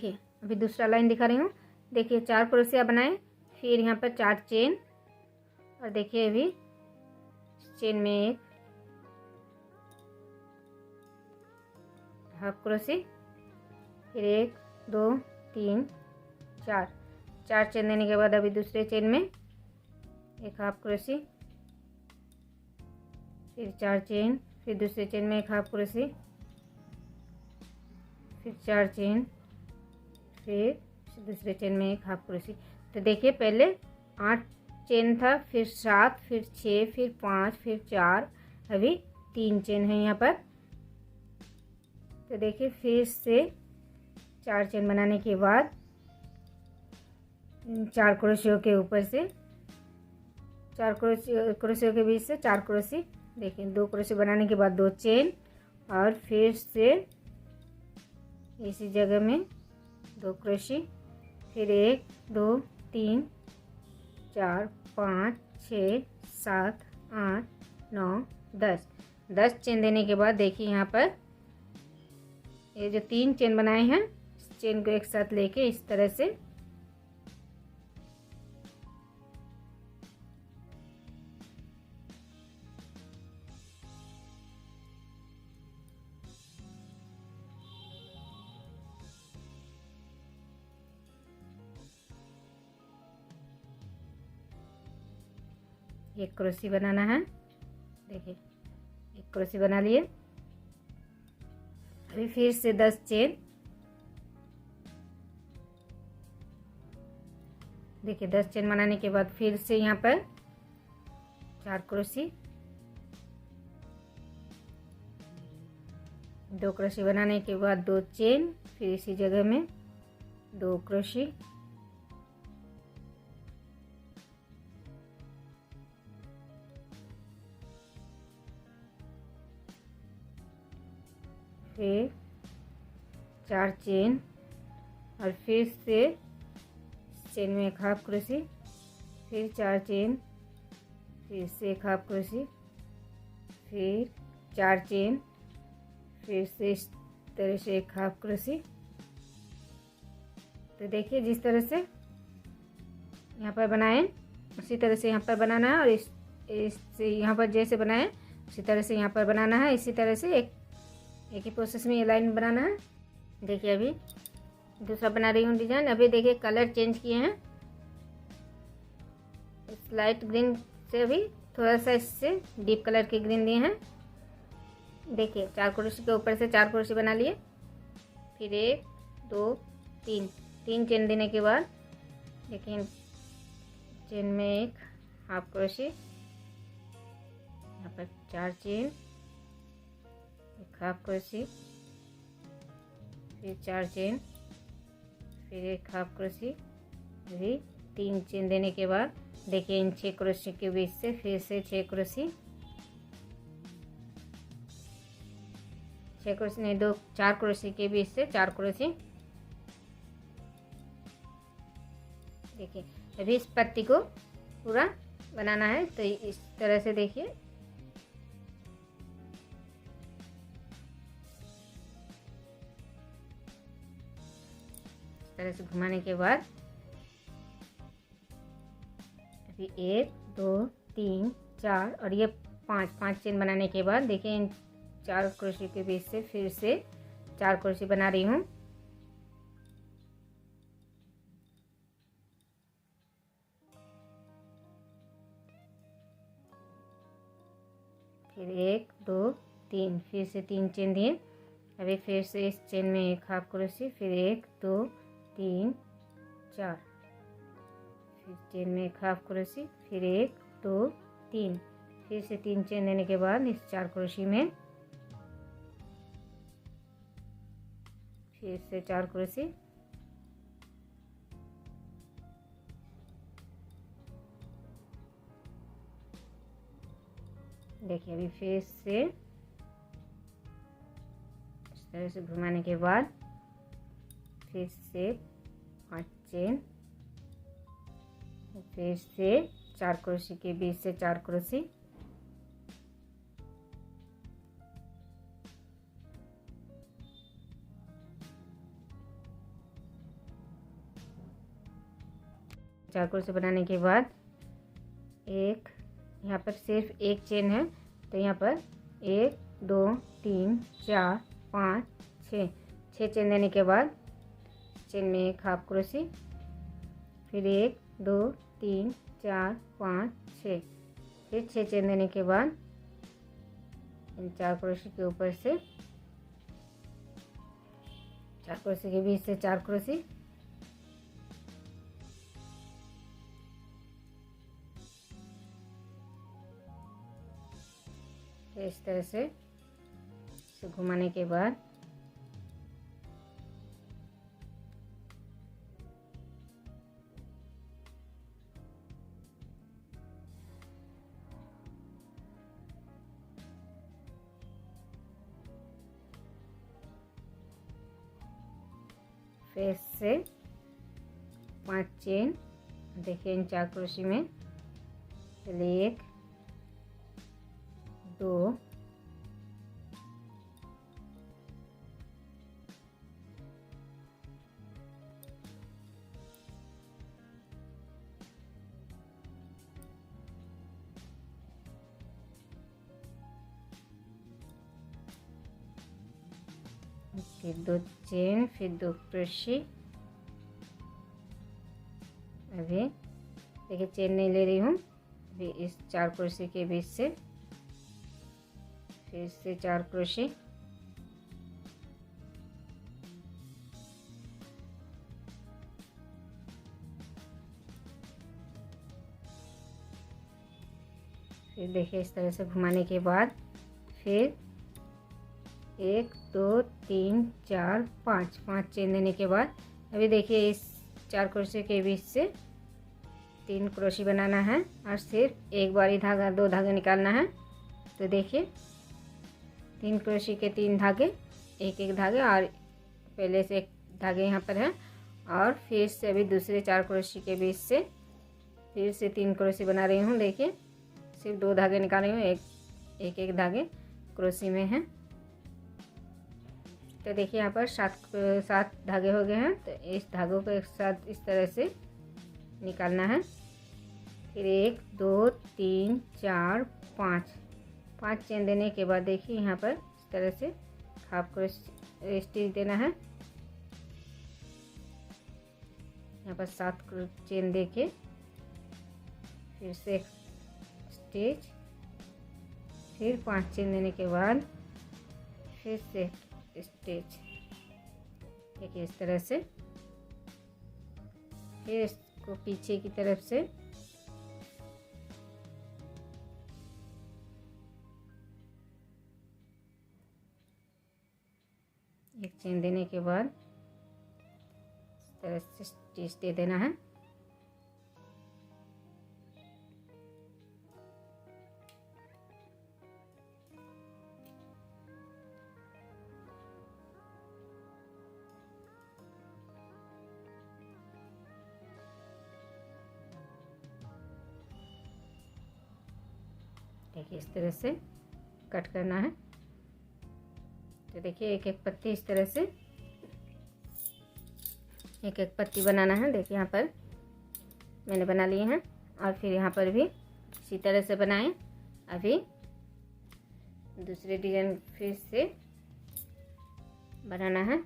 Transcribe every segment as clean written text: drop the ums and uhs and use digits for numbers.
देखिए अभी दूसरा लाइन दिखा रही हूँ। देखिए 4 क्रोशिया बनाएं, फिर यहाँ पर 4 चेन, और देखिए अभी चेन में एक हाफ क्रोशी, फिर 1 2 3 4 चेन देने के बाद अभी दूसरे चेन में एक हाफ क्रोशी, फिर 4 चेन, फिर दूसरे चेन में एक हाफ क्रोशी, फिर 4 चेन, फिर दूसरे चेन में एक हाफ क्रोशी। तो देखिए पहले 8 चेन था, फिर 7, फिर 6, फिर 5, फिर 4, अभी 3 चेन है यहाँ पर। तो देखिए फिर से 4 चेन बनाने के बाद 4 क्रोशियों के ऊपर से 4 क्रोशियों के बीच से 4 क्रोशी। देखिए 2 क्रोशी बनाने के बाद 2 चेन, और फिर से इसी जगह में 2 क्रोशी, फिर 1 2 3 4 5 6 7 8 9 10 चेन देने के बाद देखिए यहाँ पर ये जो 3 चेन बनाए हैं, इस चेन को एक साथ लेके इस तरह से एक क्रोशी बनाना है। देखिए एक क्रोशी बना लिए, अभी फिर से 10 चेन। देखिए 10 चेन बनाने के बाद फिर से यहाँ पर 4 क्रोशी, 2 क्रोशी बनाने के बाद 2 चेन, फिर इसी जगह में 2 क्रोशी, फिर 4 चेन, और फिर से चेन में एक हाफ क्रोशी, फिर 4 चेन, फिर से एक हाफ क्रोशी, फिर 4 चेन, फिर से इस तरह से एक हाफ क्रोशी। तो देखिए जिस तरह से यहाँ पर बनाएं उसी तरह से यहाँ पर बनाना है, और इस यहाँ पर जैसे बनाएं उसी तरह से यहाँ पर बनाना है। इसी तरह से एक ही प्रोसेस में ये लाइन बनाना है। देखिए अभी दूसरा बना रही हूँ डिजाइन। अभी देखिए कलर चेंज किए हैं, इस लाइट ग्रीन से अभी थोड़ा सा इससे डीप कलर के ग्रीन दिए हैं। देखिए 4 क्रोशी के ऊपर से 4 क्रोशी बना लिए, फिर 1 2 3 चेन देने के बाद देखिए चेन में एक हाफ क्रोशी, यहाँ पर 4 चेन, एक हाफ क्रोशी, फिर 4 चेन, फिर एक हाफ क्रोशी, अभी 3 चेन देने के बाद देखिए इन 6 क्रोशी के बीच से फिर से 6 क्रोशी, 6 क्रोशी नहीं 4 क्रोशी के बीच से 4 क्रोशी। देखिए अभी इस पत्ती को पूरा बनाना है, तो इस तरह से देखिए इस तरह से घुमाने के बाद अभी 1 2 3 4 और ये 5 चेन बनाने के बाद देखिए इन 4 क्रोशी के बीच से फिर से 4 क्रोशी बना रही हूँ। फिर 1 2 3 फिर से 3 चेन दिए, अभी फिर से इस चेन में एक हाफ क्रोशी, फिर 1 2 3 4, फिर चेन में एक हाफ क्रोशी, फिर 1 2 3, फिर से 3 चेन देने के बाद इस 4 क्रोशी में फिर से 4 क्रोशी, देखिए अभी फिर से इस तरह से घुमाने के बाद फिर से 5 चेन, फिर से 4 क्रोशी के बीच से 4 क्रोशी, चार क्रोशे बनाने के बाद एक यहाँ पर सिर्फ एक चेन है, तो यहाँ पर 1 2 3 4 5 6 चेन देने के बाद चेन में एक हाफ क्रोशे, फिर 1 2 3 4 5 6, फिर 6 चेन देने के बाद इन 4 क्रोशे के ऊपर से 4 क्रोशे के बीच से 4 क्रोशे, इस तरह से इसे घुमाने के बाद फिर से 5 चेन। देखिए इन 4 क्रोशे में पहले 1 2 फिर 2 चेन, फिर 2 क्रोशे। अभी देखिए चेन नहीं ले रही हूँ, अभी इस 4 क्रोशे के बीच से फिर से 4 क्रोशे, फिर देखिए इस तरह से घुमाने के बाद फिर 1 2 3 4 5 चेन देने के बाद अभी देखिए इस 4 क्रोशे के बीच से 3 क्रोशे बनाना है और सिर्फ एक बारी धागा 2 धागे निकालना है। तो देखिए 3 क्रोशे के 3 धागे, एक धागे और पहले से एक धागे यहाँ पर है, और फिर से अभी दूसरे 4 क्रोशे के बीच से फिर से 3 क्रोशे बना रही हूँ। देखिए सिर्फ 2 धागे निकाल रही हूँ, एक धागे क्रोशे में है। तो देखिए यहाँ पर 7 धागे हो गए हैं, तो इस धागों को एक साथ इस तरह से निकालना है। फिर 1 2 3 4 5 चेन देने के बाद देखिए यहाँ पर इस तरह से हाफ क्रोश स्टिच देना है। यहाँ पर 7 चेन देके फिर से एक स्टिच, फिर 5 चेन देने के बाद फिर से स्टिच। देखिए इस तरह से फिर इसको पीछे की तरफ से एक चेन देने के बाद इस तरह से स्टिच दे देना है। देखिए इस तरह से कट करना है। तो देखिए एक एक पत्ती इस तरह से एक एक पत्ती बनाना है। देखिए यहाँ पर मैंने बना लिए हैं, और फिर यहाँ पर भी इसी तरह से बनाएं। अभी दूसरे डिजाइन फिर से बनाना है।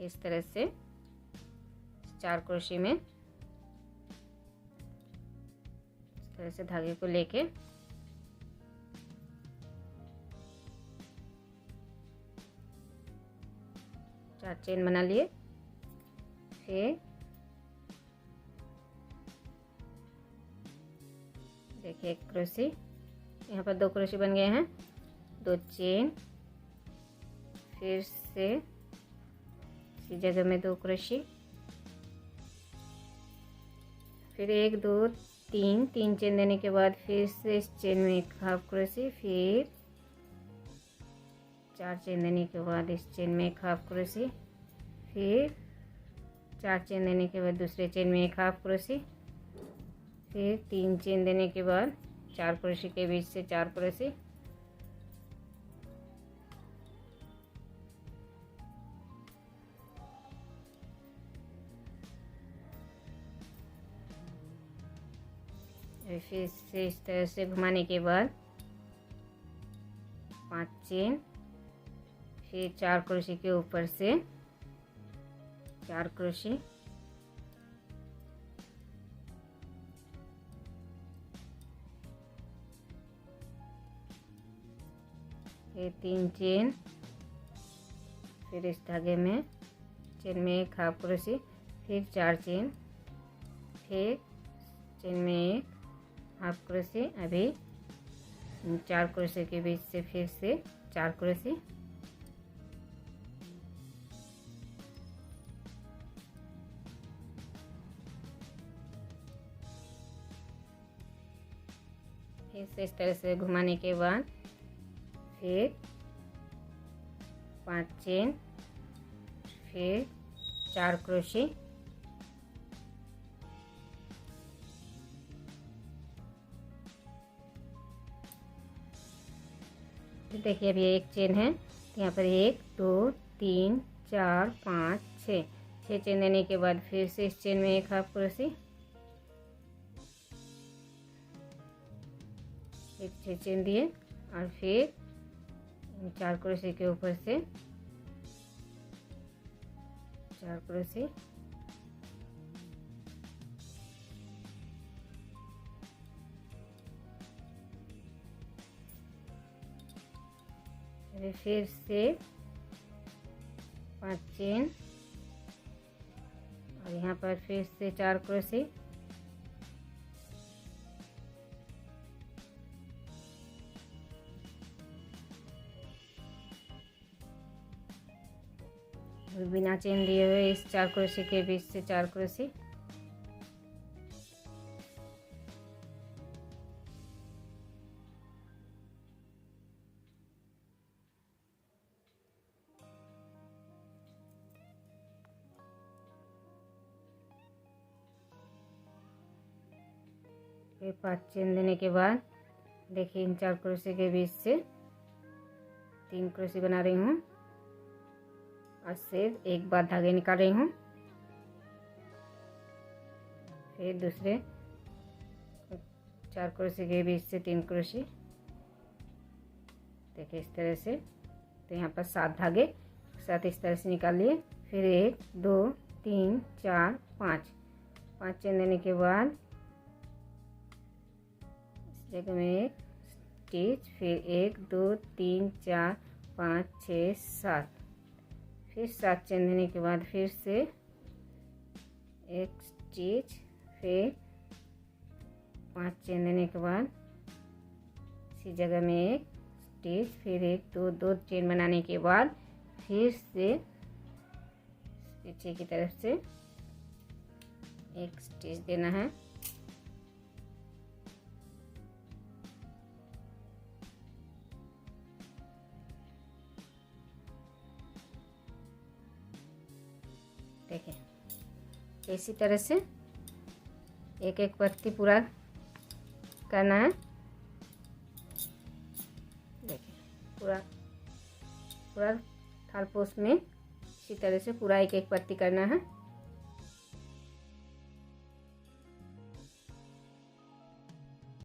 इस तरह से 4 क्रोशे में इस तरह से धागे को लेके चार चेन बना लिए। फिर देखिए एक क्रोशे, यहाँ पर 2 क्रोशे बन गए हैं, 2 चेन, फिर से इसी जगह में 2 क्रोशे, फिर 1 2 3 चेन देने के बाद फिर से इस चेन में एक हाफ क्रोशे, फिर 4 चेन देने के बाद इस चेन में एक हाफ क्रोशे, फिर 4 चेन देने के बाद दूसरे चेन में एक हाफ क्रोशे, फिर 3 चेन देने के बाद 4 क्रोशे के बीच से 4 क्रोशे, फिर से इस तरह से घुमाने के बाद 5 चेन, फिर 4 क्रोशे के ऊपर से 4 क्रोशे, फिर 3 चेन, फिर इस धागे में चेन में एक हाफ क्रोशे, फिर 4 चेन, फिर चेन में एक हाफ क्रोशे, अभी 4 क्रोशे के बीच से फिर से 4 क्रोशे, फिर से इस तरह से घुमाने के बाद फिर 5 चेन, फिर 4 क्रोशे, देखिए अभी एक चेन है, यहाँ पर 1 2 3 4 5 6 चेन देने के बाद फिर से इस चेन में एक हाफ क्रोशे, एक 6 चेन दिए और फिर 4 क्रोशे के ऊपर से 4 क्रोशे, फिर से 5 चेन और यहाँ पर फिर से 4 क्रोशे, बिना चेन दिए हुए इस 4 क्रोशे के बीच से 4 क्रोशे, फिर 5 चेन देने के बाद देखिए इन 4 क्रोशे के बीच से 3 क्रोशे बना रही हूँ और सिर्फ एक बार धागे निकाल रही हूँ, फिर दूसरे 4 क्रोशे के बीच से 3 क्रोशे, देखिए इस तरह से। तो यहाँ पर 7 धागे साथ इस तरह से निकाल लिए, फिर 1 2 3 4 5 चेन देने के बाद इस जगह में एक स्टिच, फिर 1 2 3 4 5 6 7, फिर 7 चेन देने के बाद फिर से एक स्टिच, फिर 5 चेन देने के बाद इसी जगह में एक स्टिच, फिर 1 2 चेन बनाने के बाद फिर से पीछे की तरफ से एक स्टिच देना है। देखें इसी तरह से एक एक पत्ती पूरा करना है। देखिए पूरा थाल पोस्ट में इसी तरह से पूरा एक एक पत्ती करना है।